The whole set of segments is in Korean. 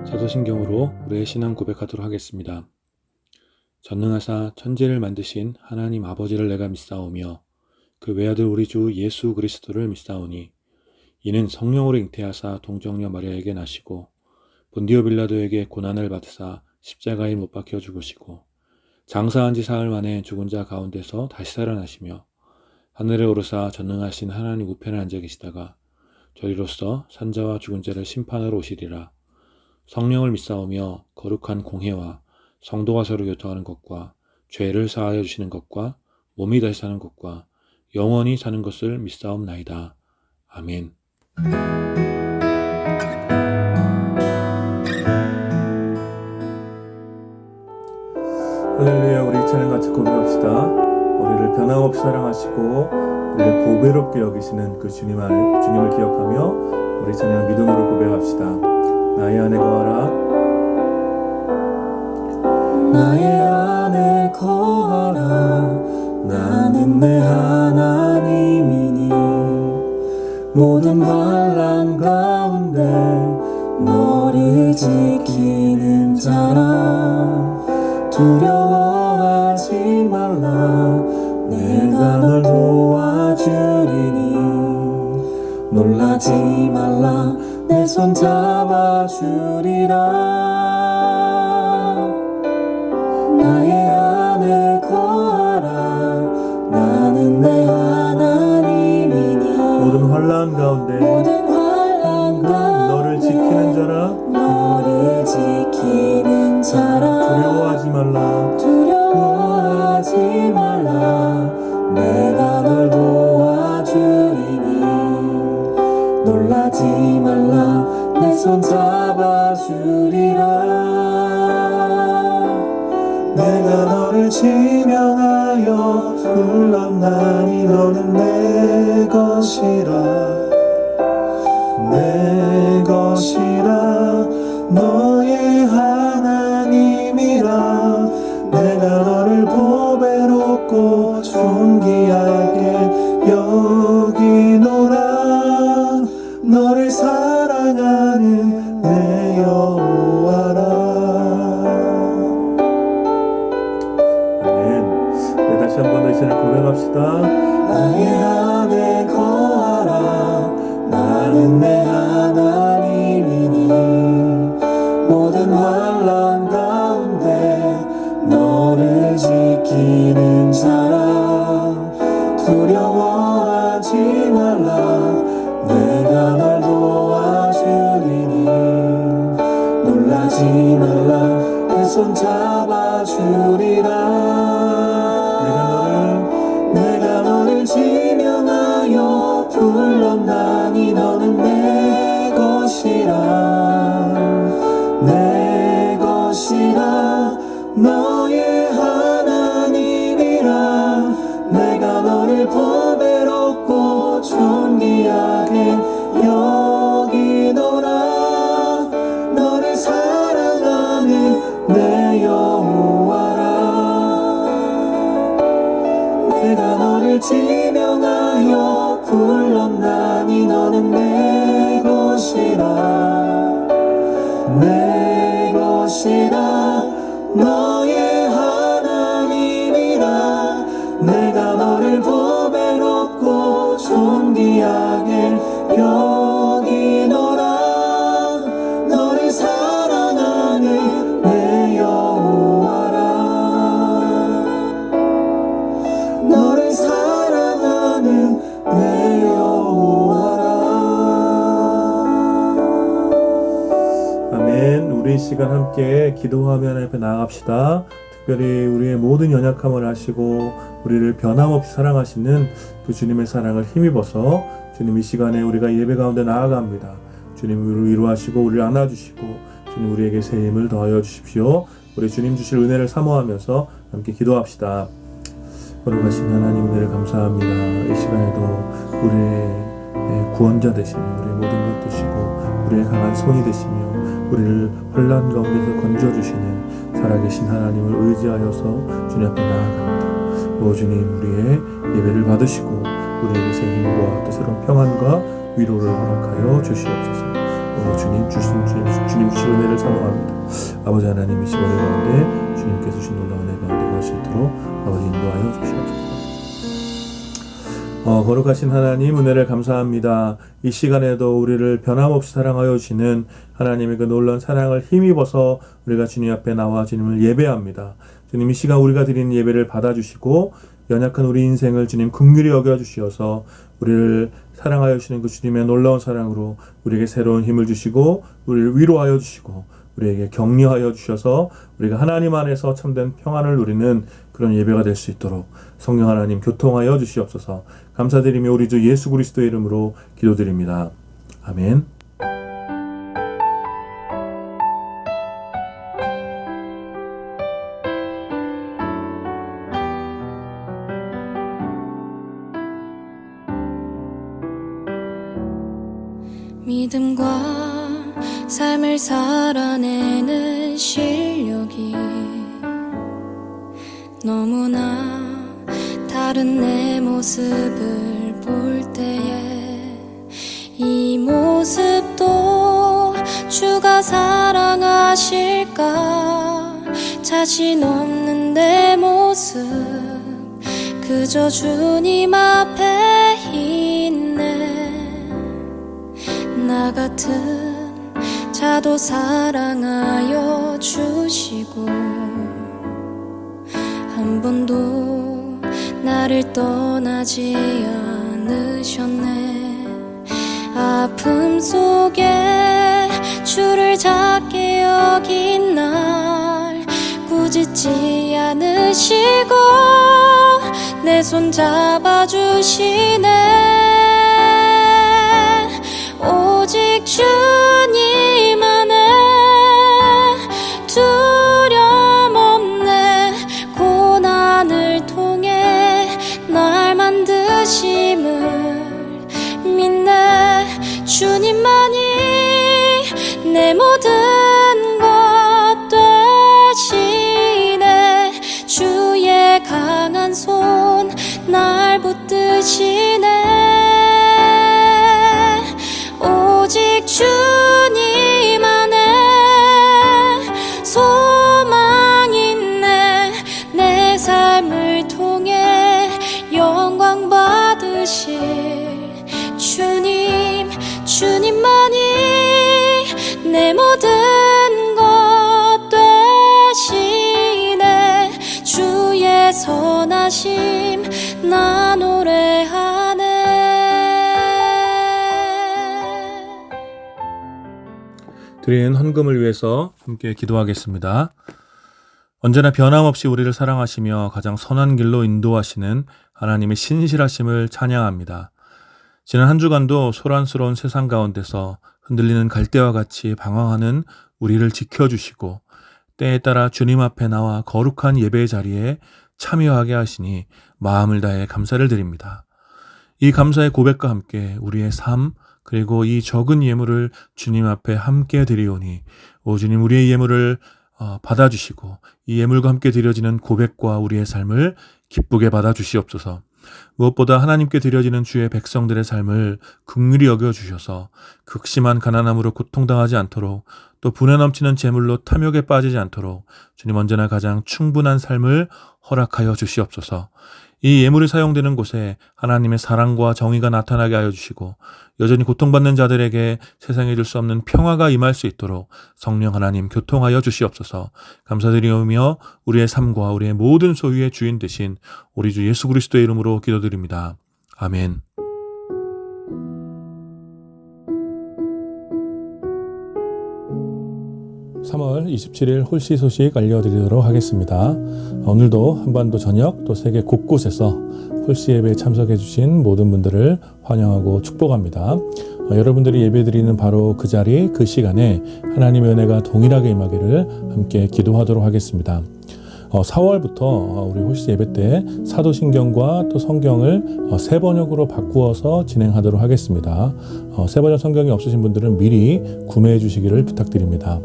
사도신경으로 우리의 신앙 고백하도록 하겠습니다. 전능하사 천지를 만드신 하나님 아버지를 내가 믿사오며 그 외아들 우리 주 예수 그리스도를 믿사오니 이는 성령으로 잉태하사 동정녀 마리아에게 나시고 본디오 빌라도에게 고난을 받으사 십자가에 못 박혀 죽으시고 장사한 지 사흘 만에 죽은 자 가운데서 다시 살아나시며 하늘에 오르사 전능하신 하나님 우편에 앉아 계시다가 저리로서 산자와 죽은 자를 심판하러 오시리라. 성령을 믿사오며 거룩한 공회와 성도가 서로 교통하는 것과 죄를 사하여 주시는 것과 몸이 다시 사는 것과 영원히 사는 것을 믿사옵나이다. 아멘. 할렐루야. 우리 이 찬양 같이 고백합시다. 우리를 변함없이 사랑하시고 우리를 보배롭게 여기시는 그 주님을 기억하며 우리 찬양 믿음으로 고백합시다. 나의 안에 거하라. 나의 안에 거하라. 나는 내 하나님이니 모든 환난 가운데 너를 지키는 자라. 두려워하지 말라. 내가 널 도와주리니 놀라지 말라. 내 손 잡아주리라. 나의 안에 거하라. 나는 내 하나님이니 모든 환난 가운데 너를 지키는 자라. 너를 지키는 자라. 두려워하지 말라. 두려워하지 말라. 내가 널 도와주리니 놀라지 말라. 내 손 잡아주리라. 내가 너를 지명하여 불렀나니 너는 내 것이라. 내 것이라. 너의 하나님이라. 내가 너를 보배롭고 존귀하게 여기노라. 너를 사랑하는 내 여호와라. 아멘. 네, 다시 한 번 더 이 찬양 고백합시다. 나의 안에 거하라. 나는 내 하나님이니 모든 환난 가운데 너를 지키는 자라. 두려워하지 말라. 내가 널 도와주리니 놀라지 말라. 내 손 잡아주리라. 내가 너를 지명하여 불렀나니 너는 내 것이라. 내 것이라. 너의 하나님이라. 내가 너를 보배롭고 존귀하게 여기노라. 너를 사랑하는 내 여호와라. 내가 너를 지명하여 불렀나니 너는 내 것이라. 내 것이라. 너의 하나님이라. 내가 너를 보배롭고 존귀하게 여기노라. 너를 사랑하는 내 여호와라. 너를 사랑하는 내 여호와라. 아멘. 우리 이 시간 함께 기도하며 하나님 앞에 나아갑시다. 특별히 우리의 모든 연약함을 아시고 우리를 변함없이 사랑하시는 그 주님의 사랑을 힘입어서 주님 이 시간에 우리가 예배 가운데 나아갑니다. 주님 우리를 위로하시고 우리를 안아주시고 주님 우리에게 새 힘을 더하여 주십시오. 우리 주님 주실 은혜를 사모하면서 함께 기도합시다. 걸어가신 하나님 은혜를 감사합니다. 이 시간에도 우리의 구원자 되시며 우리의 모든 것 되시고 우리의 강한 손이 되시며 우리를 혼란 가운데서 건져주시는 살아계신 하나님을 의지하여서 주님 앞에 나아갑니다. 오 주님, 우리의 예배를 받으시고 우리에게 새 힘과 또 새로운 평안과 위로를 허락하여 주시옵소서. 오 주님, 주님 주신 은혜를 사모합니다. 아버지 하나님, 이 시간의 가운데 주님께서 주신 놀라운 은혜 가운데 갈 수 있도록 아버지 인도하여 주시옵소서. 거룩하신 하나님, 은혜를 감사합니다. 이 시간에도 우리를 변함없이 사랑하여 주시는 하나님의 그 놀라운 사랑을 힘입어서 우리가 주님 앞에 나와 주님을 예배합니다. 주님, 이 시간 우리가 드리는 예배를 받아주시고 연약한 우리 인생을 주님 긍휼히 여겨주시어서 우리를 사랑하여 주시는 그 주님의 놀라운 사랑으로 우리에게 새로운 힘을 주시고 우리를 위로하여 주시고 우리에게 격려하여 주셔서 우리가 하나님 안에서 참된 평안을 누리는 그런 예배가 될 수 있도록 성령 하나님 교통하여 주시옵소서. 감사드리며 우리 주 예수 그리스도의 이름으로 기도드립니다. 아멘. 믿음과 삶을 살아내는 실력이 너무나 다른 내 모습을 볼 때에 이 모습도 주가 사랑하실까? 자신 없는 내 모습 그저 주님 앞에 있네. 나 같은 자도 사랑하여 주시고 한 번도 나를 떠나지 않으셨네. 아픔 속에 주를 작게 여긴 날 꾸짖지 않으시고 내 손 잡아주시네. 오직 주님 안에 두려움 없네. 고난을 통해 날 만드심을 믿네. 주님만이 내 모든 것 되시네. 주의 강한 손 날 붙드시네. 오직 주님 안에 소망 있네. 내 삶을 통해 영광 받으실 주님, 주님만이 내 모든 것 되시네. 주의 선하심 나 노래하네. 드리는 헌금을 위해서 함께 기도하겠습니다. 언제나 변함없이 우리를 사랑하시며 가장 선한 길로 인도하시는 하나님의 신실하심을 찬양합니다. 지난 한 주간도 소란스러운 세상 가운데서 흔들리는 갈대와 같이 방황하는 우리를 지켜주시고 때에 따라 주님 앞에 나와 거룩한 예배의 자리에 참여하게 하시니 마음을 다해 감사를 드립니다. 이 감사의 고백과 함께 우리의 삶 그리고 이 적은 예물을 주님 앞에 함께 드리오니 오 주님, 우리의 예물을 받아주시고 이 예물과 함께 드려지는 고백과 우리의 삶을 기쁘게 받아주시옵소서. 무엇보다 하나님께 드려지는 주의 백성들의 삶을 긍휼히 여겨주셔서 극심한 가난함으로 고통당하지 않도록 또 분에 넘치는 재물로 탐욕에 빠지지 않도록 주님 언제나 가장 충분한 삶을 허락하여 주시옵소서. 이 예물이 사용되는 곳에 하나님의 사랑과 정의가 나타나게 하여 주시고 여전히 고통받는 자들에게 세상에 줄 수 없는 평화가 임할 수 있도록 성령 하나님 교통하여 주시옵소서. 감사드리오며 우리의 삶과 우리의 모든 소유의 주인 되신 우리 주 예수 그리스도의 이름으로 기도드립니다. 아멘. (3월 27일) 홀씨 소식 알려드리도록 하겠습니다. 오늘도 한반도 전역 또 세계 곳곳에서 홀씨 예배에 참석해 주신 모든 분들을 환영하고 축복합니다. 여러분들이 예배드리는 바로 그 자리 그 시간에 하나님의 은혜가 동일하게 임하기를 함께 기도하도록 하겠습니다. 4월부터 우리 홀씨 예배 때 사도신경과 또 성경을 새 번역으로 바꾸어서 진행하도록 하겠습니다. 새 번역 성경이 없으신 분들은 미리 구매해 주시기를 부탁드립니다.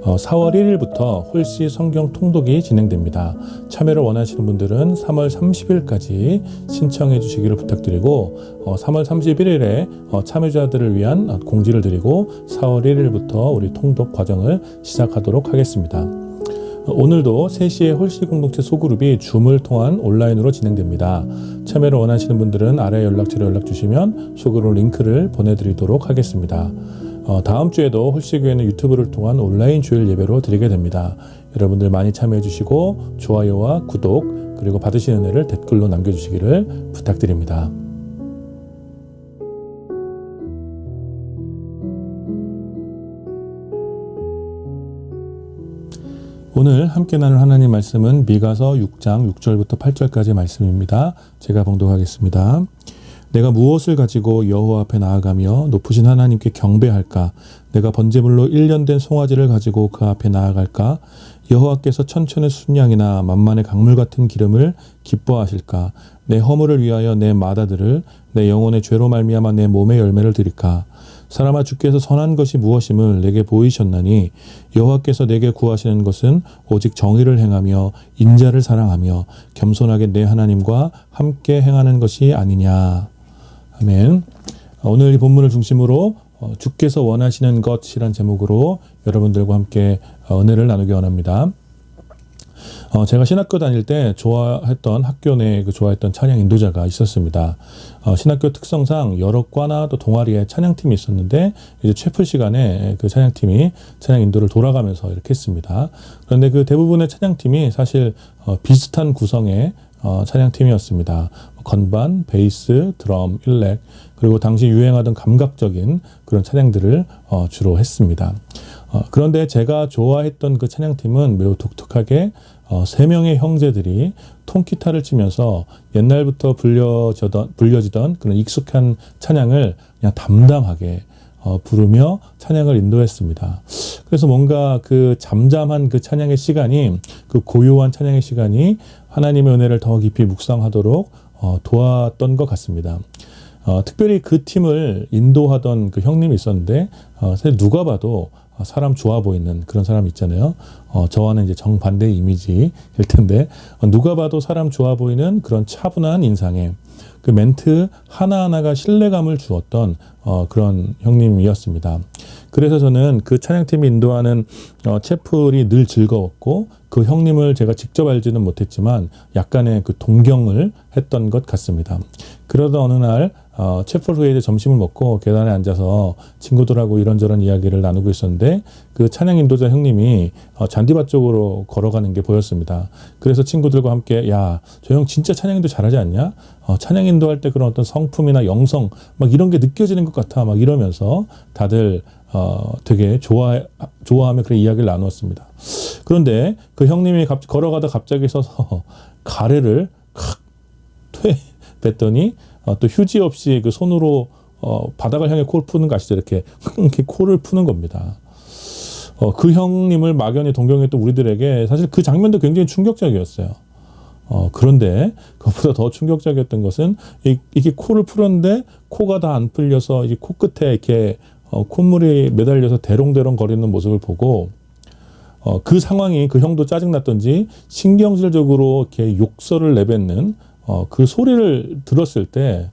4월 1일부터 홀씨 성경 통독이 진행됩니다. 참여를 원하시는 분들은 3월 30일까지 신청해 주시기를 부탁드리고 3월 31일에 참여자들을 위한 공지를 드리고 4월 1일부터 우리 통독 과정을 시작하도록 하겠습니다. 오늘도 3시에 홀씨 공동체 소그룹이 줌을 통한 온라인으로 진행됩니다. 참여를 원하시는 분들은 아래 연락처로 연락 주시면 소그룹 링크를 보내드리도록 하겠습니다. 다음 주에도 홀씨교회는 유튜브를 통한 온라인 주일 예배로 드리게 됩니다. 여러분들 많이 참여해 주시고 좋아요와 구독 그리고 받으시는 은혜를 댓글로 남겨주시기를 부탁드립니다. 오늘 함께 나눌 하나님 말씀은 미가서 6장 6절부터 8절까지 말씀입니다. 제가 봉독하겠습니다. 내가 무엇을 가지고 여호와 앞에 나아가며 높으신 하나님께 경배할까? 내가 번제물로 1년 된 송아지를 가지고 그 앞에 나아갈까? 여호와께서 천천의 순양이나 만만의 강물 같은 기름을 기뻐하실까? 내 허물을 위하여 내 마다들을 내 영혼의 죄로 말미암아 내 몸의 열매를 드릴까? 사람아 주께서 선한 것이 무엇임을 내게 보이셨나니 여호와께서 내게 구하시는 것은 오직 정의를 행하며 인자를 사랑하며 겸손하게 내 하나님과 함께 행하는 것이 아니냐. 아멘. 오늘 이 본문을 중심으로 주께서 원하시는 것이란 제목으로 여러분들과 함께 은혜를 나누기 원합니다. 제가 신학교 다닐 때 좋아했던 학교 내에 좋아했던 찬양 인도자가 있었습니다. 신학교 특성상 여러 과나 또 동아리에 찬양팀이 있었는데 이제 채플 시간에 그 찬양팀이 찬양 인도를 돌아가면서 이렇게 했습니다. 그런데 그 대부분의 찬양팀이 사실 비슷한 구성의 찬양팀이었습니다. 건반, 베이스, 드럼, 일렉 그리고 당시 유행하던 감각적인 그런 찬양들을 주로 했습니다. 그런데 제가 좋아했던 그 찬양팀은 매우 독특하게 3명의 형제들이 통기타를 치면서 옛날부터 불려지던 그런 익숙한 찬양을 그냥 담담하게 부르며 찬양을 인도했습니다. 그래서 뭔가 그 잠잠한 그 찬양의 시간이 그 고요한 찬양의 시간이 하나님의 은혜를 더 깊이 묵상하도록 도왔던 것 같습니다. 특별히 그 팀을 인도하던 그 형님이 있었는데 사실 누가 봐도 사람 좋아 보이는 그런 사람 있잖아요. 저와는 이제 정반대의 이미지일 텐데 누가 봐도 사람 좋아 보이는 그런 차분한 인상에 그 멘트 하나하나가 신뢰감을 주었던 그런 형님이었습니다. 그래서 저는 그 찬양팀이 인도하는 채플이 늘 즐거웠고 그 형님을 제가 직접 알지는 못했지만 약간의 그 동경을 했던 것 같습니다. 그러다 어느 날 채플 후에 이제 점심을 먹고 계단에 앉아서 친구들하고 이런저런 이야기를 나누고 있었는데 그 찬양 인도자 형님이 잔디밭 쪽으로 걸어가는 게 보였습니다. 그래서 친구들과 함께 야, 저 형 진짜 찬양 인도 잘하지 않냐? 찬양 인도할 때 그런 어떤 성품이나 영성 막 이런 게 느껴지는 것 같아 막 이러면서 다들 되게 좋아하며 그런 이야기를 나누었습니다. 그런데 그 형님이 걸어가다 갑자기 서서 가래를 뱉더니 또 휴지 없이 그 손으로 바닥을 향해 코를 푸는 거 아시죠? 이렇게 코를 푸는 겁니다. 그 형님을 막연히 동경했던 우리들에게 사실 그 장면도 굉장히 충격적이었어요. 그런데 그것보다 더 충격적이었던 것은 이게 코를 풀었는데 코가 다 안 풀려서 이 코끝에 이렇게 콧물이 매달려서 대롱대롱 거리는 모습을 보고 그 상황이 그 형도 짜증났던지 신경질적으로 이렇게 욕설을 내뱉는 그 소리를 들었을 때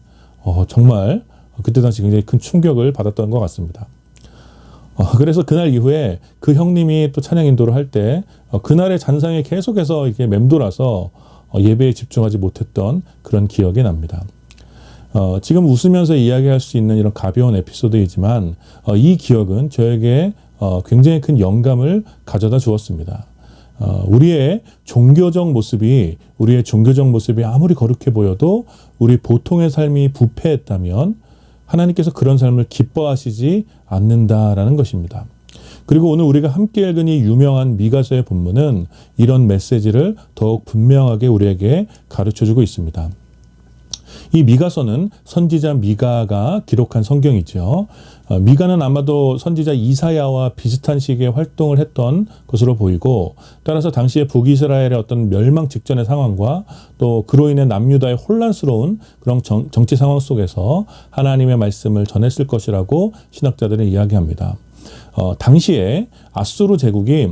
정말 그때 당시 굉장히 큰 충격을 받았던 것 같습니다. 그래서 그날 이후에 그 형님이 또 찬양 인도를 할 때 그날의 잔상에 계속해서 이렇게 맴돌아서 예배에 집중하지 못했던 그런 기억이 납니다. 지금 웃으면서 이야기할 수 있는 이런 가벼운 에피소드이지만 이 기억은 저에게 굉장히 큰 영감을 가져다 주었습니다. 우리의 종교적 모습이 아무리 거룩해 보여도 우리 보통의 삶이 부패했다면 하나님께서 그런 삶을 기뻐하시지 않는다라는 것입니다. 그리고 오늘 우리가 함께 읽은 이 유명한 미가서의 본문은 이런 메시지를 더욱 분명하게 우리에게 가르쳐주고 있습니다. 이 미가서는 선지자 미가가 기록한 성경이죠. 미가는 아마도 선지자 이사야와 비슷한 시기에 활동을 했던 것으로 보이고, 따라서 당시의 북이스라엘의 어떤 멸망 직전의 상황과 또 그로 인해 남유다의 혼란스러운 그런 정치 상황 속에서 하나님의 말씀을 전했을 것이라고 신학자들은 이야기합니다. 당시에 아수르 제국이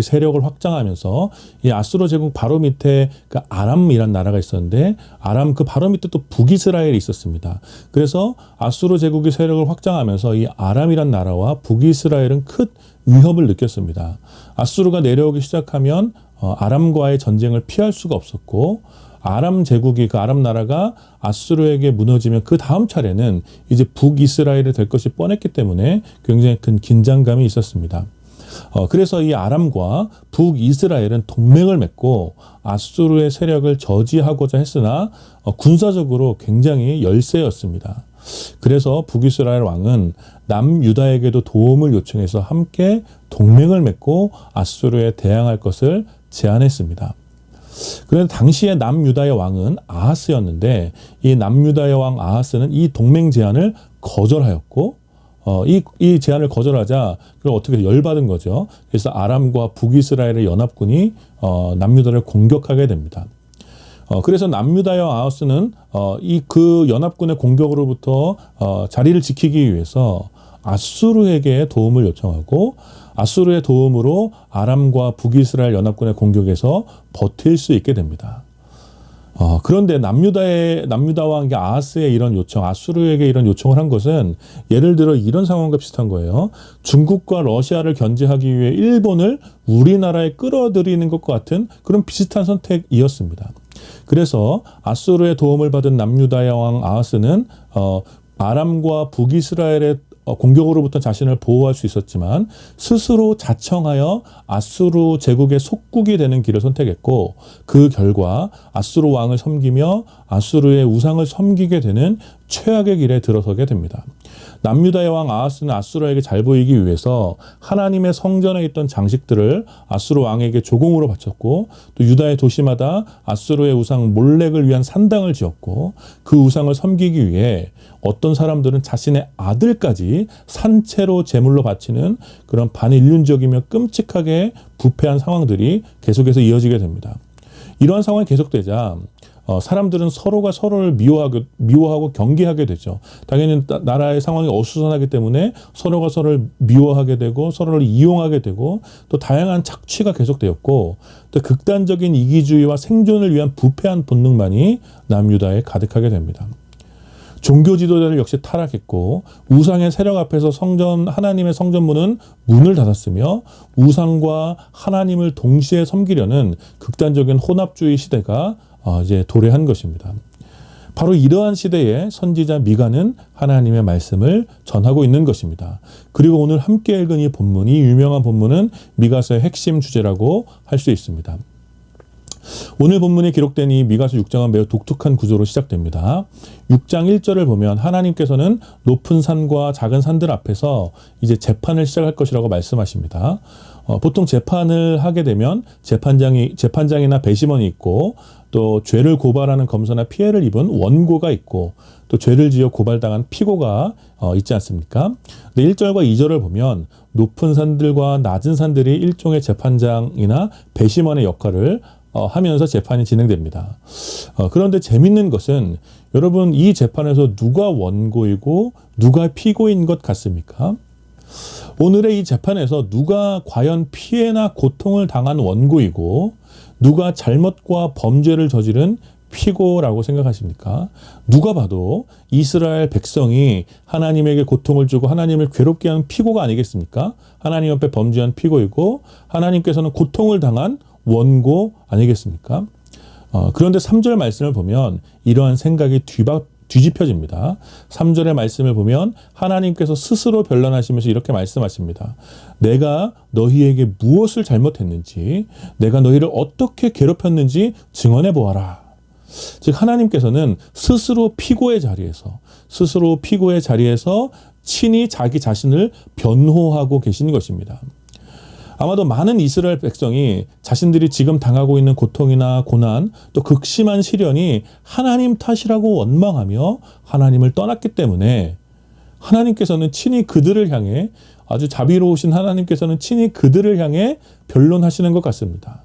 세력을 확장하면서 이 아수르 제국 바로 밑에 그 아람이란 나라가 있었는데, 아람 그 바로 밑에 또 북이스라엘이 있었습니다. 그래서 아수르 제국이 세력을 확장하면서 이 아람이란 나라와 북이스라엘은 큰 위협을 느꼈습니다. 아수르가 내려오기 시작하면 아람과의 전쟁을 피할 수가 없었고, 아람 제국이, 그 아람 나라가 아수르에게 무너지면 그 다음 차례는 이제 북이스라엘이 될 것이 뻔했기 때문에 굉장히 큰 긴장감이 있었습니다. 그래서 이 아람과 북이스라엘은 동맹을 맺고 아수르의 세력을 저지하고자 했으나 군사적으로 굉장히 열세였습니다. 그래서 북이스라엘 왕은 남유다에게도 도움을 요청해서 함께 동맹을 맺고 아수르에 대항할 것을 제안했습니다. 그런데 당시에 남유다의 왕은 아하스였는데, 이 남유다의 왕 아하스는 이 동맹 제안을 거절하였고, 이 제안을 거절하자 그럼 어떻게 열받은 거죠. 그래서 아람과 북이스라엘의 연합군이 남유다를 공격하게 됩니다. 그래서 남유다의 왕 아하스는 그 연합군의 공격으로부터 자리를 지키기 위해서 아수르에게 도움을 요청하고, 아수르의 도움으로 아람과 북이스라엘 연합군의 공격에서 버틸 수 있게 됩니다. 그런데 남유다 왕 아하스의 이런 요청, 아수르에게 이런 요청을 한 것은 예를 들어 이런 상황과 비슷한 거예요. 중국과 러시아를 견제하기 위해 일본을 우리나라에 끌어들이는 것과 같은 그런 비슷한 선택이었습니다. 그래서 아수르의 도움을 받은 남유다의 왕 아하스는 아람과 북이스라엘의 공격으로부터 자신을 보호할 수 있었지만 스스로 자청하여 아수르 제국의 속국이 되는 길을 선택했고, 그 결과 아수르 왕을 섬기며 아수르의 우상을 섬기게 되는 최악의 길에 들어서게 됩니다. 남유다의 왕 아하스는 아수르에게 잘 보이기 위해서 하나님의 성전에 있던 장식들을 아수르 왕에게 조공으로 바쳤고, 또 유다의 도시마다 아수르의 우상 몰렉을 위한 산당을 지었고, 그 우상을 섬기기 위해 어떤 사람들은 자신의 아들까지 산채로 제물로 바치는 그런 반인륜적이며 끔찍하게 부패한 상황들이 계속해서 이어지게 됩니다. 이러한 상황이 계속되자 사람들은 서로가 서로를 미워하고 경계하게 되죠. 당연히 나라의 상황이 어수선하기 때문에 서로가 서로를 미워하게 되고 서로를 이용하게 되고, 또 다양한 착취가 계속되었고, 또 극단적인 이기주의와 생존을 위한 부패한 본능만이 남유다에 가득하게 됩니다. 종교 지도자들 역시 타락했고, 우상의 세력 앞에서 하나님의 성전문은 문을 닫았으며, 우상과 하나님을 동시에 섬기려는 극단적인 혼합주의 시대가 이제 도래한 것입니다. 바로 이러한 시대에 선지자 미가는 하나님의 말씀을 전하고 있는 것입니다. 그리고 오늘 함께 읽은 이 본문, 이 유명한 본문은 미가서의 핵심 주제라고 할 수 있습니다. 오늘 본문에 기록된 이 미가서 6장은 매우 독특한 구조로 시작됩니다. 6장 1절을 보면 하나님께서는 높은 산과 작은 산들 앞에서 이제 재판을 시작할 것이라고 말씀하십니다. 보통 재판을 하게 되면 재판장이나 배심원이 있고, 또 죄를 고발하는 검사나 피해를 입은 원고가 있고, 또 죄를 지어 고발당한 피고가 있지 않습니까? 근데 1절과 2절을 보면 높은 산들과 낮은 산들이 일종의 재판장이나 배심원의 역할을 하면서 재판이 진행됩니다. 그런데 재밌는 것은, 여러분, 이 재판에서 누가 원고이고 누가 피고인 것 같습니까? 오늘의 이 재판에서 누가 과연 피해나 고통을 당한 원고이고 누가 잘못과 범죄를 저지른 피고라고 생각하십니까? 누가 봐도 이스라엘 백성이 하나님에게 고통을 주고 하나님을 괴롭게 하는 피고가 아니겠습니까? 하나님 앞에 범죄한 피고이고 하나님께서는 고통을 당한 원고 아니겠습니까? 그런데 3절 말씀을 보면 이러한 생각이 뒤집혀집니다. 3절의 말씀을 보면 하나님께서 스스로 변론하시면서 이렇게 말씀하십니다. 내가 너희에게 무엇을 잘못했는지, 내가 너희를 어떻게 괴롭혔는지 증언해 보아라. 즉 하나님께서는 스스로 피고의 자리에서 친히 자기 자신을 변호하고 계시는 것입니다. 아마도 많은 이스라엘 백성이 자신들이 지금 당하고 있는 고통이나 고난, 또 극심한 시련이 하나님 탓이라고 원망하며 하나님을 떠났기 때문에 하나님께서는 친히 그들을 향해, 아주 자비로우신 하나님께서는 친히 그들을 향해 변론하시는 것 같습니다.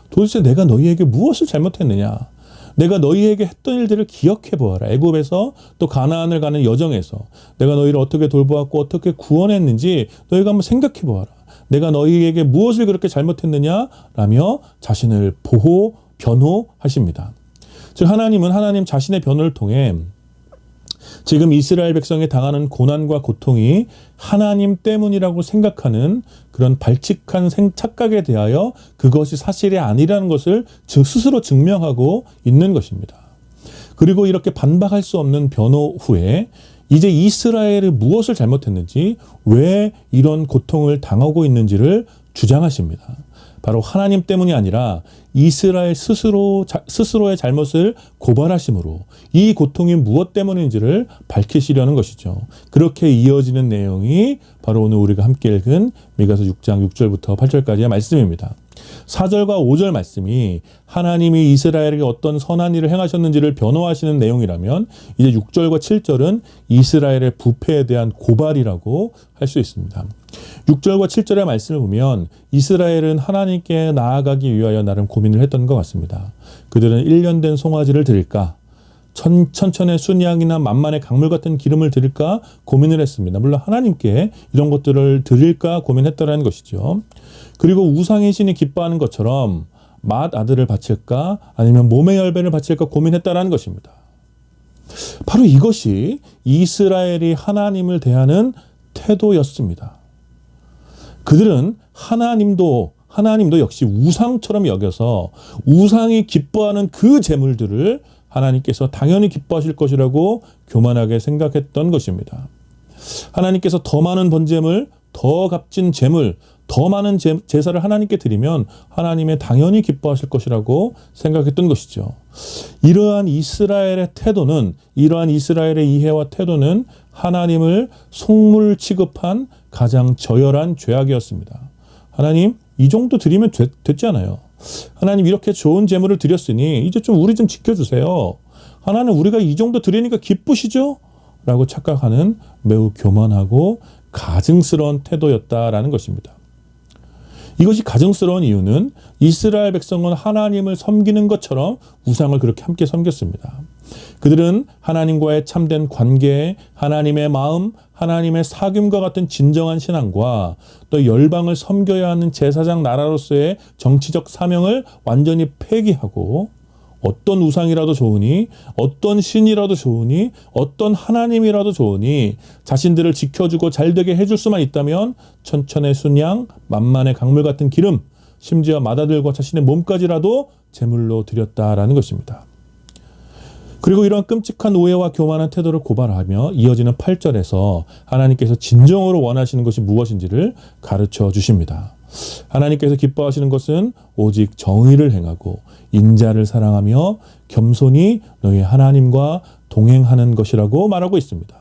도대체 내가 너희에게 무엇을 잘못했느냐? 내가 너희에게 했던 일들을 기억해 보아라. 애굽에서 또 가나안을 가는 여정에서 내가 너희를 어떻게 돌보았고 어떻게 구원했는지 너희가 한번 생각해 보아라. 내가 너희에게 무엇을 그렇게 잘못했느냐? 라며 자신을 변호하십니다. 즉 하나님은 하나님 자신의 변호를 통해 지금 이스라엘 백성이 당하는 고난과 고통이 하나님 때문이라고 생각하는 그런 발칙한 착각에 대하여 그것이 사실이 아니라는 것을 스스로 증명하고 있는 것입니다. 그리고 이렇게 반박할 수 없는 변호 후에 이제 이스라엘이 무엇을 잘못했는지, 왜 이런 고통을 당하고 있는지를 주장하십니다. 바로 하나님 때문이 아니라 이스라엘 스스로의 잘못을 고발하심으로 이 고통이 무엇 때문인지를 밝히시려는 것이죠. 그렇게 이어지는 내용이 바로 오늘 우리가 함께 읽은 미가서 6장 6절부터 8절까지의 말씀입니다. 4절과 5절 말씀이 하나님이 이스라엘에게 어떤 선한 일을 행하셨는지를 변호하시는 내용이라면, 이제 6절과 7절은 이스라엘의 부패에 대한 고발이라고 할 수 있습니다. 6절과 7절의 말씀을 보면 이스라엘은 하나님께 나아가기 위하여 나름 고민을 했던 것 같습니다. 그들은 1년 된 송아지를 드릴까, 천천의 순양이나 만만의 강물 같은 기름을 드릴까 고민을 했습니다. 물론 하나님께 이런 것들을 드릴까 고민했다라는 것이죠. 그리고 우상의 신이 기뻐하는 것처럼 맏 아들을 바칠까 아니면 몸의 열배를 바칠까 고민했다라는 것입니다. 바로 이것이 이스라엘이 하나님을 대하는 태도였습니다. 그들은 하나님도 역시 우상처럼 여겨서 우상이 기뻐하는 그 제물들을 하나님께서 당연히 기뻐하실 것이라고 교만하게 생각했던 것입니다. 하나님께서 더 많은 번제물, 더 값진 제물, 더 많은 제사를 하나님께 드리면 하나님의 당연히 기뻐하실 것이라고 생각했던 것이죠. 이러한 이스라엘의 이해와 태도는 하나님을 속물 취급한 가장 저열한 죄악이었습니다. 하나님, 이 정도 드리면 됐잖아요. 하나님, 이렇게 좋은 제물을 드렸으니 이제 우리 좀 지켜주세요. 하나님, 우리가 이 정도 드리니까 기쁘시죠? 라고 착각하는 매우 교만하고 가증스러운 태도였다라는 것입니다. 이것이 가증스러운 이유는 이스라엘 백성은 하나님을 섬기는 것처럼 우상을 그렇게 함께 섬겼습니다. 그들은 하나님과의 참된 관계, 하나님의 마음, 하나님의 사귐과 같은 진정한 신앙과 또 열방을 섬겨야 하는 제사장 나라로서의 정치적 사명을 완전히 폐기하고, 어떤 우상이라도 좋으니, 어떤 신이라도 좋으니, 어떤 하나님이라도 좋으니 자신들을 지켜주고 잘되게 해줄 수만 있다면 천천의 순양, 만만의 강물 같은 기름, 심지어 맏아들과 자신의 몸까지라도 제물로 드렸다라는 것입니다. 그리고 이러한 끔찍한 오해와 교만한 태도를 고발하며 이어지는 8절에서 하나님께서 진정으로 원하시는 것이 무엇인지를 가르쳐 주십니다. 하나님께서 기뻐하시는 것은 오직 정의를 행하고 인자를 사랑하며 겸손히 너희 하나님과 동행하는 것이라고 말하고 있습니다.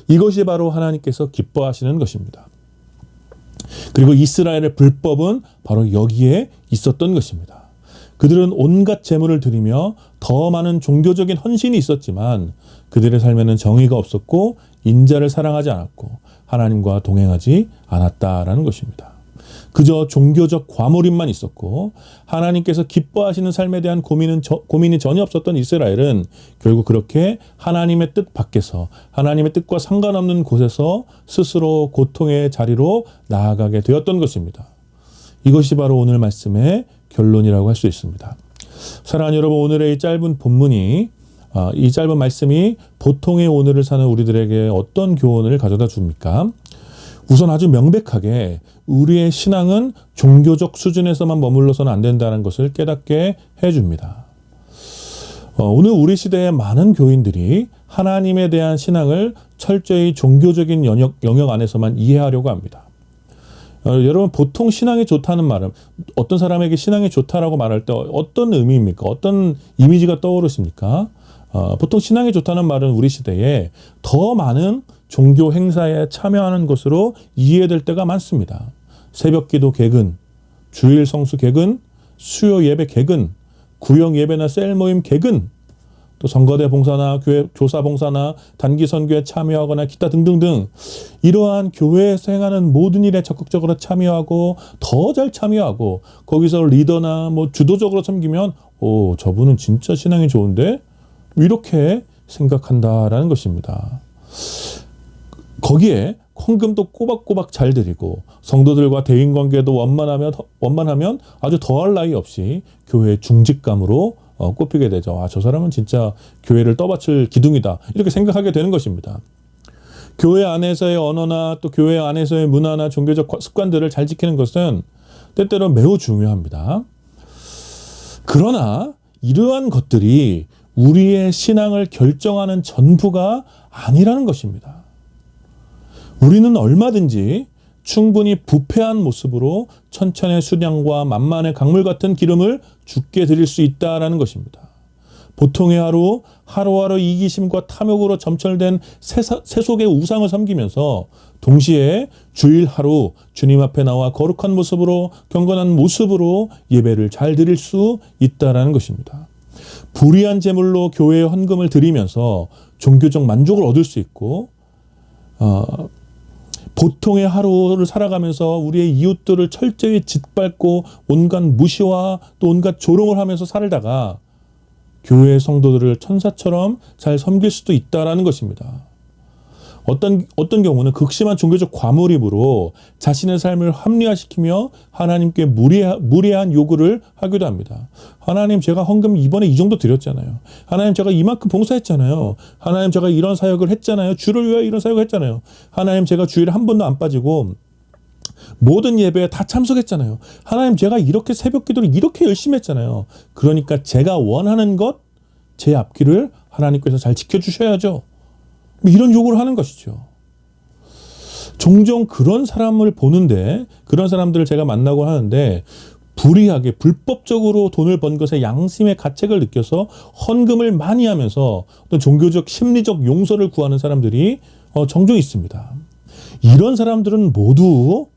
이것이 바로 하나님께서 기뻐하시는 것입니다. 그리고 이스라엘의 불법은 바로 여기에 있었던 것입니다. 그들은 온갖 제물을 드리며 더 많은 종교적인 헌신이 있었지만 그들의 삶에는 정의가 없었고 인자를 사랑하지 않았고 하나님과 동행하지 않았다라는 것입니다. 그저 종교적 과몰입만 있었고 하나님께서 기뻐하시는 삶에 대한 고민이 전혀 없었던 이스라엘은 결국 그렇게 하나님의 뜻 밖에서, 하나님의 뜻과 상관없는 곳에서 스스로 고통의 자리로 나아가게 되었던 것입니다. 이것이 바로 오늘 말씀의 결론이라고 할 수 있습니다. 사랑하는 여러분, 오늘의 이 짧은 본문이, 이 짧은 말씀이 보통의 오늘을 사는 우리들에게 어떤 교훈을 가져다 줍니까? 우선 아주 명백하게 우리의 신앙은 종교적 수준에서만 머물러서는 안 된다는 것을 깨닫게 해줍니다. 오늘 우리 시대의 많은 교인들이 하나님에 대한 신앙을 철저히 종교적인 영역 안에서만 이해하려고 합니다. 여러분, 보통 신앙이 좋다는 말은, 어떤 사람에게 신앙이 좋다라고 말할 때 어떤 의미입니까? 어떤 이미지가 떠오르십니까? 보통 신앙이 좋다는 말은 우리 시대에 더 많은 종교 행사에 참여하는 것으로 이해될 때가 많습니다. 새벽기도 개근, 주일 성수 객은, 수요 예배 객은, 구역 예배나 셀 모임 객은, 또 선거대 봉사나 교회 조사 봉사나 단기 선교에 참여하거나 기타 등등등 이러한 교회에서 행하는 모든 일에 적극적으로 참여하고 더 잘 참여하고 거기서 리더나 뭐 주도적으로 섬기면 저분은 진짜 신앙이 좋은데 이렇게 생각한다라는 것입니다. 거기에 헌금도 꼬박꼬박 잘 드리고 성도들과 대인관계도 원만하면 아주 더할 나위 없이 교회의 중직감으로 꼽히게 되죠. 저 사람은 진짜 교회를 떠받칠 기둥이다. 이렇게 생각하게 되는 것입니다. 교회 안에서의 언어나 또 교회 안에서의 문화나 종교적 습관들을 잘 지키는 것은 때때로 매우 중요합니다. 그러나 이러한 것들이 우리의 신앙을 결정하는 전부가 아니라는 것입니다. 우리는 얼마든지 충분히 부패한 모습으로 천천의 순양과 만만의 강물 같은 기름을 주께 드릴 수 있다라는 것입니다. 보통의 하루하루 이기심과 탐욕으로 점철된 세속의 우상을 섬기면서 동시에 주일 하루 주님 앞에 나와 거룩한 모습으로 경건한 모습으로 예배를 잘 드릴 수 있다라는 것입니다. 불의한 제물로 교회에 헌금을 드리면서 종교적 만족을 얻을 수 있고 보통의 하루를 살아가면서 우리의 이웃들을 철저히 짓밟고 온갖 무시와 또 온갖 조롱을 하면서 살다가 교회의 성도들을 천사처럼 잘 섬길 수도 있다라는 것입니다. 어떤 경우는 극심한 종교적 과몰입으로 자신의 삶을 합리화시키며 하나님께 무례한 요구를 하기도 합니다. 하나님, 제가 헌금 이번에 이 정도 드렸잖아요. 하나님, 제가 이만큼 봉사했잖아요. 하나님, 제가 이런 사역을 했잖아요. 주를 위하여 이런 사역을 했잖아요. 하나님, 제가 주일에 한 번도 안 빠지고 모든 예배에 다 참석했잖아요. 하나님, 제가 이렇게 새벽 기도를 이렇게 열심히 했잖아요. 그러니까 제가 원하는 것, 제 앞길을 하나님께서 잘 지켜주셔야죠. 이런 요구를 하는 것이죠. 종종 그런 사람을 보는데, 그런 사람들을 제가 만나고 하는데 불의하게 불법적으로 돈을 번 것에 양심의 가책을 느껴서 헌금을 많이 하면서 어떤 종교적 심리적 용서를 구하는 사람들이 종종 있습니다. 이런 사람들은 모두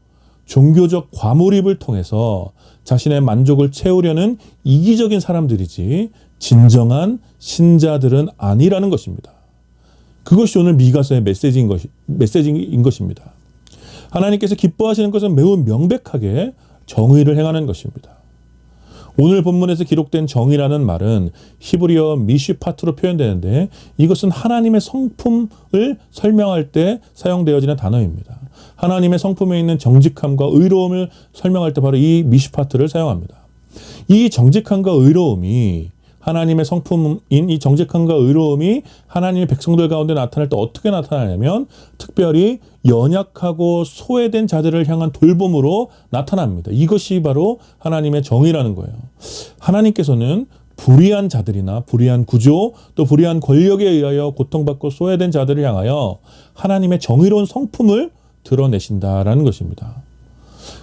종교적 과몰입을 통해서 자신의 만족을 채우려는 이기적인 사람들이지 진정한 신자들은 아니라는 것입니다. 그것이 오늘 미가서의 메시지인 것입니다. 하나님께서 기뻐하시는 것은 매우 명백하게 정의를 행하는 것입니다. 오늘 본문에서 기록된 정의라는 말은 히브리어 미슈파트로 표현되는데 이것은 하나님의 성품을 설명할 때 사용되어지는 단어입니다. 하나님의 성품에 있는 정직함과 의로움을 설명할 때 바로 이 미슈파트를 사용합니다. 이 정직함과 의로움이 하나님의 성품인 이 정직함과 의로움이 하나님의 백성들 가운데 나타날 때 어떻게 나타나냐면 특별히 연약하고 소외된 자들을 향한 돌봄으로 나타납니다. 이것이 바로 하나님의 정의라는 거예요. 하나님께서는 불의한 자들이나 불의한 구조 또 불의한 권력에 의하여 고통받고 소외된 자들을 향하여 하나님의 정의로운 성품을 드러내신다라는 것입니다.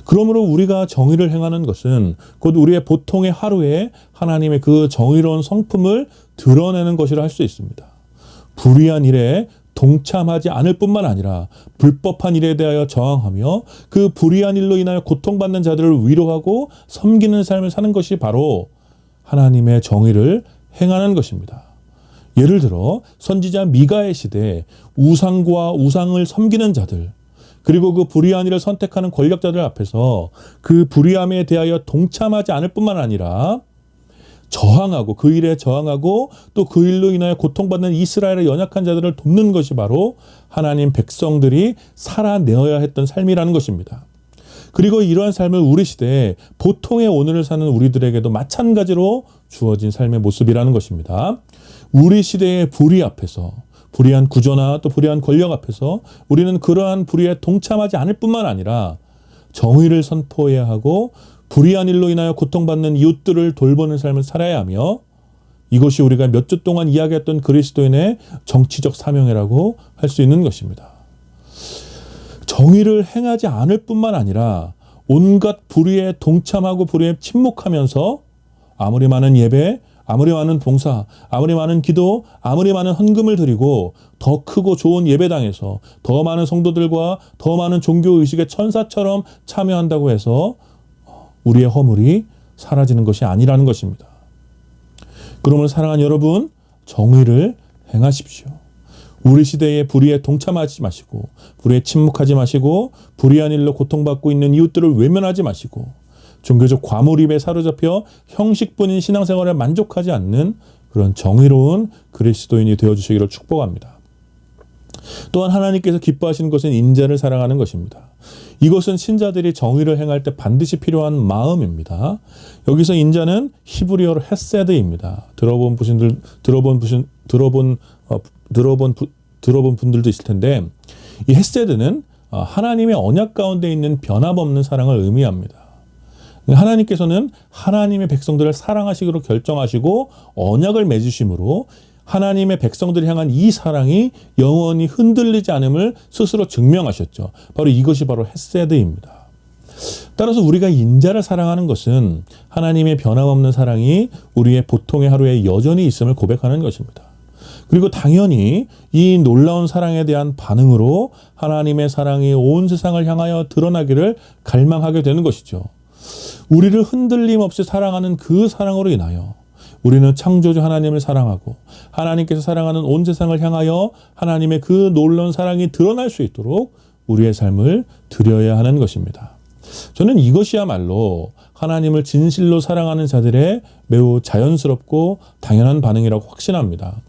그러므로 우리가 정의를 행하는 것은 곧 우리의 보통의 하루에 하나님의 그 정의로운 성품을 드러내는 것이라 할 수 있습니다. 불의한 일에 동참하지 않을 뿐만 아니라 불법한 일에 대하여 저항하며 그 불의한 일로 인하여 고통받는 자들을 위로하고 섬기는 삶을 사는 것이 바로 하나님의 정의를 행하는 것입니다. 예를 들어 선지자 미가의 시대에 우상과 우상을 섬기는 자들 그리고 그 불의한 일을 선택하는 권력자들 앞에서 그 불의함에 대하여 동참하지 않을 뿐만 아니라 저항하고 그 일에 저항하고 또 그 일로 인하여 고통받는 이스라엘의 연약한 자들을 돕는 것이 바로 하나님 백성들이 살아내어야 했던 삶이라는 것입니다. 그리고 이러한 삶을 우리 시대에 보통의 오늘을 사는 우리들에게도 마찬가지로 주어진 삶의 모습이라는 것입니다. 우리 시대의 불의 앞에서 불의한 구조나 또 불의한 권력 앞에서 우리는 그러한 불의에 동참하지 않을 뿐만 아니라 정의를 선포해야 하고 불의한 일로 인하여 고통받는 이웃들을 돌보는 삶을 살아야 하며 이것이 우리가 몇 주 동안 이야기했던 그리스도인의 정치적 사명이라고 할 수 있는 것입니다. 정의를 행하지 않을 뿐만 아니라 온갖 불의에 동참하고 불의에 침묵하면서 아무리 많은 예배 아무리 많은 봉사, 아무리 많은 기도, 아무리 많은 헌금을 드리고 더 크고 좋은 예배당에서 더 많은 성도들과 더 많은 종교의식의 천사처럼 참여한다고 해서 우리의 허물이 사라지는 것이 아니라는 것입니다. 그러므로 사랑하는 여러분, 정의를 행하십시오. 우리 시대의 불의에 동참하지 마시고, 불의에 침묵하지 마시고, 불의한 일로 고통받고 있는 이웃들을 외면하지 마시고, 종교적 과몰입에 사로잡혀 형식뿐인 신앙생활에 만족하지 않는 그런 정의로운 그리스도인이 되어주시기를 축복합니다. 또한 하나님께서 기뻐하시는 것은 인자를 사랑하는 것입니다. 이것은 신자들이 정의를 행할 때 반드시 필요한 마음입니다. 여기서 인자는 히브리어로 헤세드입니다. 들어본 분들도 있을 텐데, 이 헤세드는 하나님의 언약 가운데 있는 변함없는 사랑을 의미합니다. 하나님께서는 하나님의 백성들을 사랑하시기로 결정하시고 언약을 맺으심으로 하나님의 백성들을 향한 이 사랑이 영원히 흔들리지 않음을 스스로 증명하셨죠. 바로 이것이 바로 헤세드입니다. 따라서 우리가 인자를 사랑하는 것은 하나님의 변함없는 사랑이 우리의 보통의 하루에 여전히 있음을 고백하는 것입니다. 그리고 당연히 이 놀라운 사랑에 대한 반응으로 하나님의 사랑이 온 세상을 향하여 드러나기를 갈망하게 되는 것이죠. 우리를 흔들림 없이 사랑하는 그 사랑으로 인하여 우리는 창조주 하나님을 사랑하고 하나님께서 사랑하는 온 세상을 향하여 하나님의 그 놀라운 사랑이 드러날 수 있도록 우리의 삶을 드려야 하는 것입니다. 저는 이것이야말로 하나님을 진실로 사랑하는 자들의 매우 자연스럽고 당연한 반응이라고 확신합니다.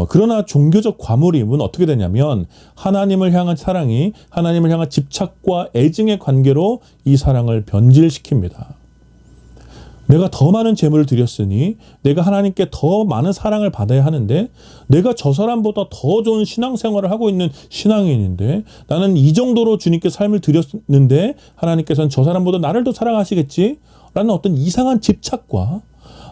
그러나 종교적 과몰입은 어떻게 되냐면 하나님을 향한 사랑이 하나님을 향한 집착과 애증의 관계로 이 사랑을 변질시킵니다. 내가 더 많은 재물을 드렸으니 내가 하나님께 더 많은 사랑을 받아야 하는데 내가 저 사람보다 더 좋은 신앙생활을 하고 있는 신앙인인데 나는 이 정도로 주님께 삶을 드렸는데 하나님께서는 저 사람보다 나를 더 사랑하시겠지? 라는 어떤 이상한 집착과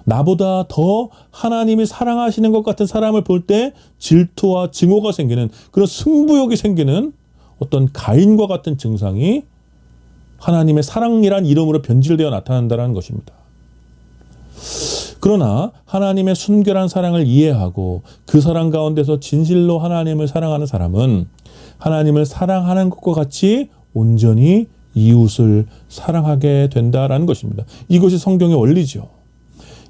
나보다 더 하나님이 사랑하시는 것 같은 사람을 볼 때 질투와 증오가 생기는 그런 승부욕이 생기는 어떤 가인과 같은 증상이 하나님의 사랑이란 이름으로 변질되어 나타난다는 것입니다. 그러나 하나님의 순결한 사랑을 이해하고 그 사랑 가운데서 진실로 하나님을 사랑하는 사람은 하나님을 사랑하는 것과 같이 온전히 이웃을 사랑하게 된다라는 것입니다. 이것이 성경의 원리죠.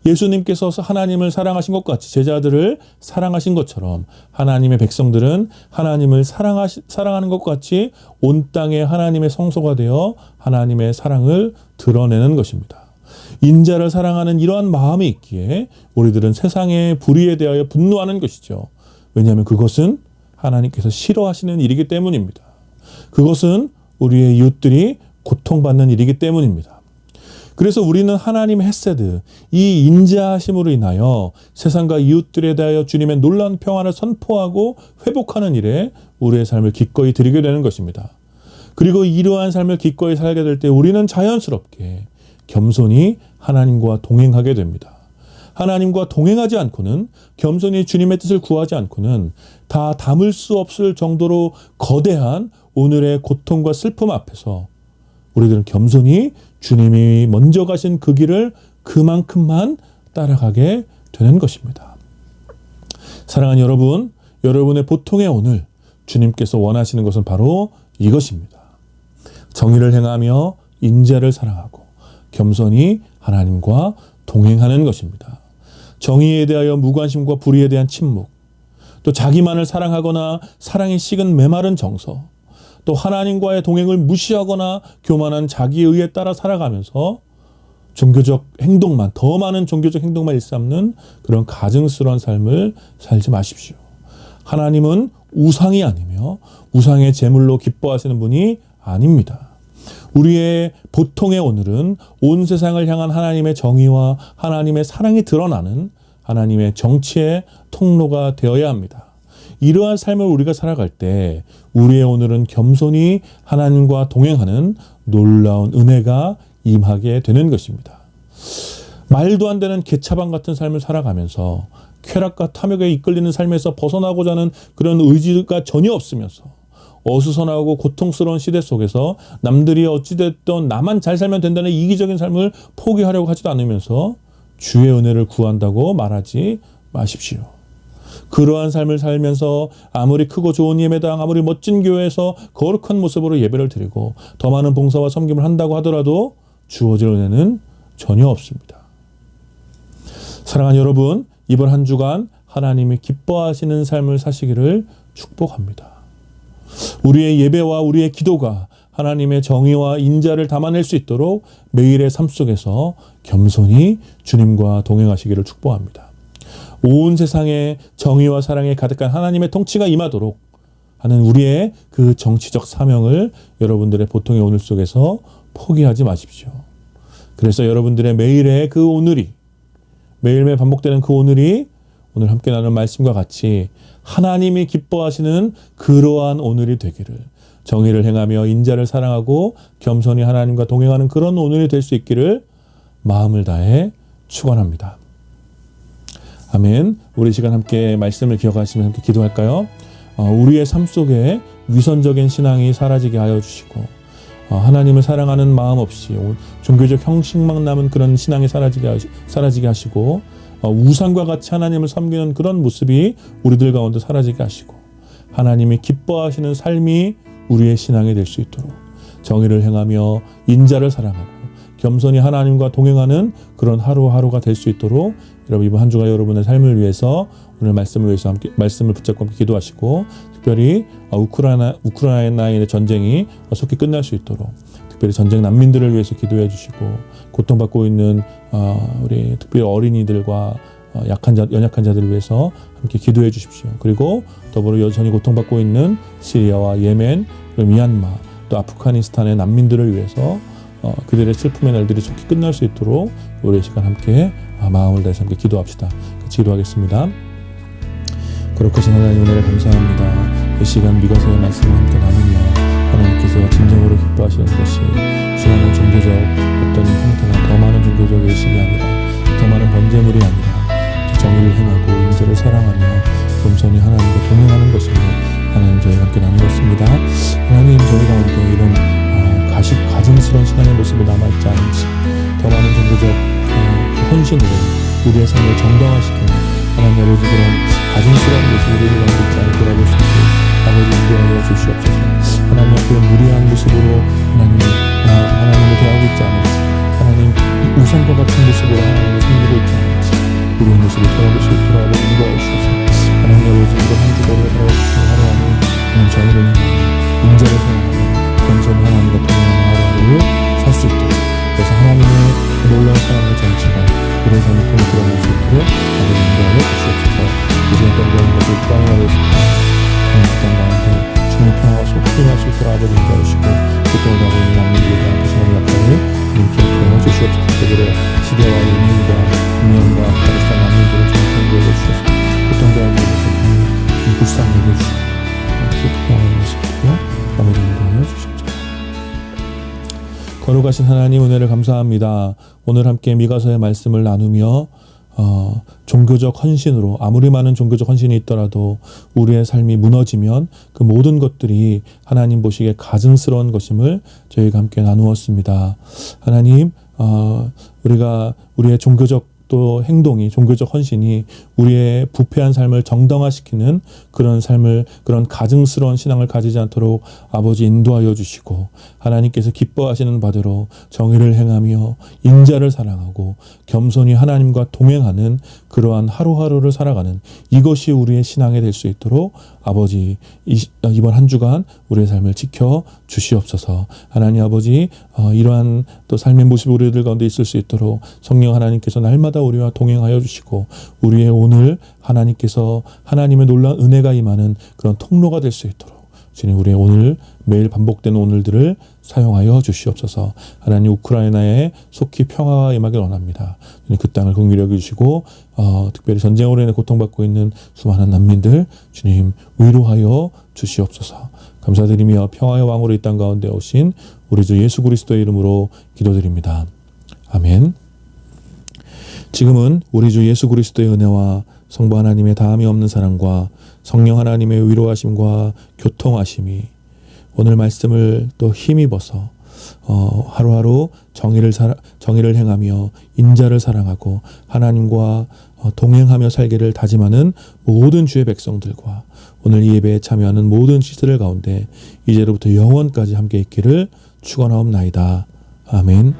예수님께서 하나님을 사랑하신 것 같이 제자들을 사랑하신 것처럼 하나님의 백성들은 하나님을 사랑하는 것 같이 온 땅에 하나님의 성소가 되어 하나님의 사랑을 드러내는 것입니다. 인자를 사랑하는 이러한 마음이 있기에 우리들은 세상의 불의에 대하여 분노하는 것이죠. 왜냐하면 그것은 하나님께서 싫어하시는 일이기 때문입니다. 그것은 우리의 이웃들이 고통받는 일이기 때문입니다. 그래서 우리는 하나님의 헤세드, 이 인자하심으로 인하여 세상과 이웃들에 대하여 주님의 놀라운 평안을 선포하고 회복하는 일에 우리의 삶을 기꺼이 드리게 되는 것입니다. 그리고 이러한 삶을 기꺼이 살게 될 때 우리는 자연스럽게 겸손히 하나님과 동행하게 됩니다. 하나님과 동행하지 않고는 겸손히 주님의 뜻을 구하지 않고는 다 담을 수 없을 정도로 거대한 오늘의 고통과 슬픔 앞에서 우리들은 겸손히 주님이 먼저 가신 그 길을 그만큼만 따라가게 되는 것입니다. 사랑하는 여러분, 여러분의 보통의 오늘 주님께서 원하시는 것은 바로 이것입니다. 정의를 행하며 인자를 사랑하고 겸손히 하나님과 동행하는 것입니다. 정의에 대하여 무관심과 불의에 대한 침묵, 또 자기만을 사랑하거나 사랑이 식은 메마른 정서, 또 하나님과의 동행을 무시하거나 교만한 자기 의에 따라 살아가면서 종교적 행동만, 더 많은 종교적 행동만 일삼는 그런 가증스러운 삶을 살지 마십시오. 하나님은 우상이 아니며 우상의 제물로 기뻐하시는 분이 아닙니다. 우리의 보통의 오늘은 온 세상을 향한 하나님의 정의와 하나님의 사랑이 드러나는 하나님의 정치의 통로가 되어야 합니다. 이러한 삶을 우리가 살아갈 때 우리의 오늘은 겸손히 하나님과 동행하는 놀라운 은혜가 임하게 되는 것입니다. 말도 안 되는 개차반 같은 삶을 살아가면서 쾌락과 탐욕에 이끌리는 삶에서 벗어나고자 하는 그런 의지가 전혀 없으면서 어수선하고 고통스러운 시대 속에서 남들이 어찌됐든 나만 잘 살면 된다는 이기적인 삶을 포기하려고 하지도 않으면서 주의 은혜를 구한다고 말하지 마십시오. 그러한 삶을 살면서 아무리 크고 좋은 예배당, 아무리 멋진 교회에서 거룩한 모습으로 예배를 드리고 더 많은 봉사와 섬김을 한다고 하더라도 주어질 은혜는 전혀 없습니다. 사랑하는 여러분, 이번 한 주간 하나님이 기뻐하시는 삶을 사시기를 축복합니다. 우리의 예배와 우리의 기도가 하나님의 정의와 인자를 담아낼 수 있도록 매일의 삶 속에서 겸손히 주님과 동행하시기를 축복합니다. 온 세상에 정의와 사랑에 가득한 하나님의 통치가 임하도록 하는 우리의 그 정치적 사명을 여러분들의 보통의 오늘 속에서 포기하지 마십시오. 그래서 여러분들의 매일의 그 오늘이, 매일매일 반복되는 그 오늘이 오늘 함께 나눈 말씀과 같이 하나님이 기뻐하시는 그러한 오늘이 되기를, 정의를 행하며 인자를 사랑하고 겸손히 하나님과 동행하는 그런 오늘이 될 수 있기를 마음을 다해 축원합니다. 아멘. 우리 시간 함께 말씀을 기억하시면서 함께 기도할까요? 우리의 삶 속에 위선적인 신앙이 사라지게 하여 주시고, 하나님을 사랑하는 마음 없이 종교적 형식만 남은 그런 신앙이 사라지게 하시고, 우상과 같이 하나님을 섬기는 그런 모습이 우리들 가운데 사라지게 하시고, 하나님이 기뻐하시는 삶이 우리의 신앙이 될 수 있도록 정의를 행하며 인자를 사랑하고 겸손히 하나님과 동행하는 그런 하루하루가 될 수 있도록 여러분 이번 한 주간 여러분의 삶을 위해서 오늘 말씀을 위해서 함께 말씀을 붙잡고 함께 기도하시고, 특별히 우크라이나의 전쟁이 속히 끝날 수 있도록 특별히 전쟁 난민들을 위해서 기도해 주시고, 고통받고 있는 우리 특별히 어린이들과 연약한 자들을 위해서 함께 기도해 주십시오. 그리고 더불어 여전히 고통받고 있는 시리아와 예멘, 그리고 미얀마, 또 아프가니스탄의 난민들을 위해서 그들의 슬픔의 날들이 속히 끝날 수 있도록 우리 시간 함께 마음을 다해서 함께 기도합시다. 같이 기도하겠습니다. 거룩하신 하나님, 은혜를 감사합니다. 이 시간 미가서의 말씀을 함께 나누며 하나님께서 진정으로 기뻐하시는 것이 수많은 종교적 어떤 형태나 더 많은 종교적 의식이 아니라, 더 많은 범죄물이 아니라 정의를 행하고 인자를 사랑하며 겸손히 하나님과 동행하는 것을 하나님 저희가 함께 나누었습니다. 하나님, 저희 가운데 이런 가증스러운 신앙의 모습이 남아있지 않은지, 더 많은 종교적 헌신으로 우리의 삶을 정당화시키는 하나님 아버지 그런 가증스러운 모습을 우리 가운데 있지 않게 돌아볼 수 있게 아버지 인도하여 주시옵소서. 하나님 앞에 무리한 모습으로 하나님을 대하고 있지 않은지, 하나님 우상과 같은 모습으로 하나님을 섬기고 있지 않은지 우리의 모습을 돌아볼 수 있도록 아버지 인도하여 주셔서 하나님 아버지 이번 한 주가 우리가 살아가시는 하루하루 하나님 정의를 행하며 인자를 사랑하며 겸손히 하나님과 동행하는 하루하루를 살 수 있도록, 그래서 하나님의 놀라운 사랑의 정치가 우리의 삶을 통해 드러날 수 있도록 아버지 인도하여 주시옵소서. 우리가 떠나는 것을 우크라이나에 있습니다. 그 땅 가운데 주님의 평화가 속히 날 수 있도록 아버지 인도하여 주시고, 고통을 당하고 있는 난민들에 대한 personal 낙타를 기억하여 주시옵소서. 그들의 시대와 예민과 미얀마 아프가니스탄 난민들을 전통되어 주셔서 고통당하고 있는 불쌍히 여겨주시고 평화의 모습으로 아버지 인도하여 주시옵소서. 거룩하신 하나님, 은혜를 감사합니다. 오늘 함께 미가서의 말씀을 나누며 종교적 헌신으로, 아무리 많은 종교적 헌신이 있더라도 우리의 삶이 무너지면 그 모든 것들이 하나님 보시기에 가증스러운 것임을 저희가 함께 나누었습니다. 하나님, 우리가 우리의 종교적 또 행동이, 종교적 헌신이 우리의 부패한 삶을 정당화시키는 그런 삶을, 그런 가증스러운 신앙을 가지지 않도록 아버지 인도하여 주시고, 하나님께서 기뻐하시는 바대로 정의를 행하며 인자를 사랑하고 겸손히 하나님과 동행하는 그러한 하루하루를 살아가는 이것이 우리의 신앙이 될 수 있도록 아버지 이번 한 주간 우리의 삶을 지켜 주시옵소서. 하나님 아버지, 이러한 또 삶의 모습이 우리들 가운데 있을 수 있도록 성령 하나님께서 날마다 우리와 동행하여 주시고, 우리의 오늘 하나님께서 하나님의 놀라운 은혜가 임하는 그런 통로가 될 수 있도록 주님, 우리의 오늘 매일 반복되는 오늘들을 사용하여 주시옵소서. 하나님, 우크라이나에 속히 평화가 임하길 원합니다. 주님, 그 땅을 긍휼히 여겨주시고 특별히 전쟁으로 인해 고통받고 있는 수많은 난민들 주님 위로하여 주시옵소서. 감사드리며 평화의 왕으로 이 땅 가운데 오신 우리 주 예수 그리스도의 이름으로 기도드립니다. 아멘. 지금은 우리 주 예수 그리스도의 은혜와 성부 하나님의 다함이 없는 사랑과 성령 하나님의 위로하심과 교통하심이 오늘 말씀을 또 힘입어서 하루하루 정의를 행하며 인자를 사랑하고 하나님과 동행하며 살기를 다짐하는 모든 주의 백성들과 오늘 이 예배에 참여하는 모든 시대들 가운데 이제로부터 영원까지 함께 있기를 축원하옵나이다. 아멘.